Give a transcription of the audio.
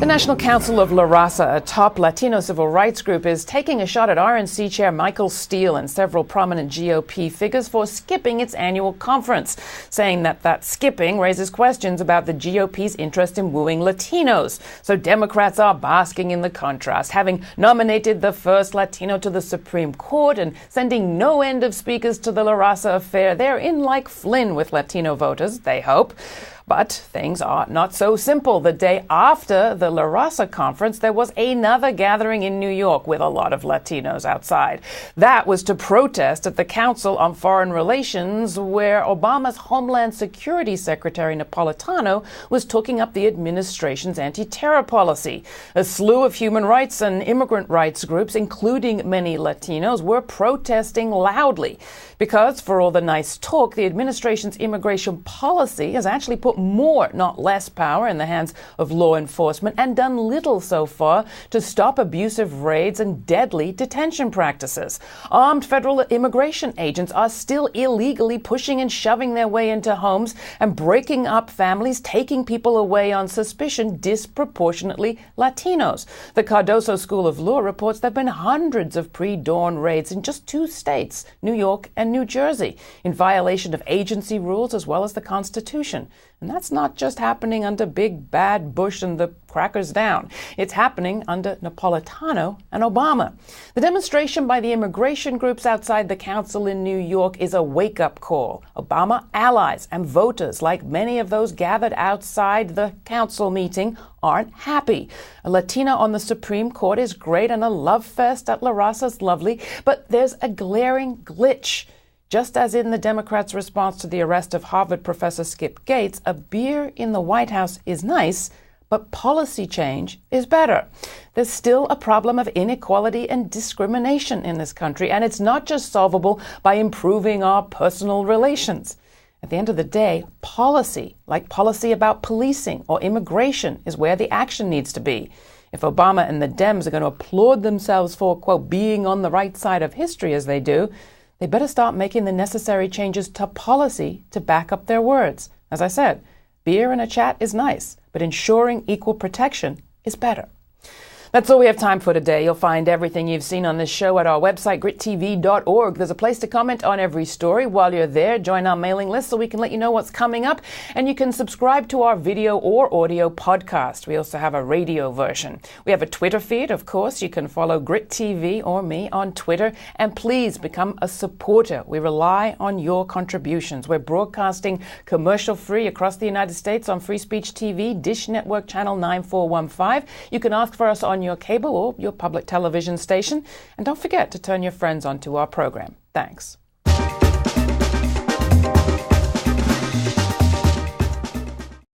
The National Council of La Raza, a top Latino civil rights group, is taking a shot at RNC Chair Michael Steele and several prominent GOP figures for skipping its annual conference, saying that skipping raises questions about the GOP's interest in wooing Latinos. So Democrats are basking in the contrast, having nominated the first Latino to the Supreme Court and sending no end of speakers to the La Raza affair. They're in like Flynn with Latino voters, they hope. But things are not so simple. The day after the La Raza conference, there was another gathering in New York with a lot of Latinos outside. That was to protest at the Council on Foreign Relations, where Obama's Homeland Security Secretary Napolitano was talking up the administration's anti-terror policy. A slew of human rights and immigrant rights groups, including many Latinos, were protesting loudly because, for all the nice talk, the administration's immigration policy has actually put more, not less, power in the hands of law enforcement and done little so far to stop abusive raids and deadly detention practices. Armed federal immigration agents are still illegally pushing and shoving their way into homes and breaking up families, taking people away on suspicion, disproportionately Latinos. The Cardoso School of Law reports there have been hundreds of pre-dawn raids in just 2 states, New York and New Jersey, in violation of agency rules as well as the Constitution. And that's not just happening under Big Bad Bush and the crackers down. It's happening under Napolitano and Obama. The demonstration by the immigration groups outside the council in New York is a wake-up call. Obama allies and voters, like many of those gathered outside the council meeting, aren't happy. A Latina on the Supreme Court is great and a love fest at La Raza's lovely, but there's a glaring glitch. Just as in the Democrats' response to the arrest of Harvard professor Skip Gates, a beer in the White House is nice, but policy change is better. There's still a problem of inequality and discrimination in this country, and it's not just solvable by improving our personal relations. At the end of the day, policy, like policy about policing or immigration, is where the action needs to be. If Obama and the Dems are going to applaud themselves for, quote, being on the right side of history as they do, they better start making the necessary changes to policy to back up their words. As I said, beer and a chat is nice, but ensuring equal protection is better. That's all we have time for today. You'll find everything you've seen on this show at our website, GRITtv.org. There's a place to comment on every story. While you're there, join our mailing list so we can let you know what's coming up. And you can subscribe to our video or audio podcast. We also have a radio version. We have a Twitter feed, of course. You can follow GRITtv or me on Twitter. And please become a supporter. We rely on your contributions. We're broadcasting commercial-free across the United States on Free Speech TV, Dish Network Channel 9415. You can ask for us on your cable or your public television station. And don't forget to turn your friends onto our program. Thanks.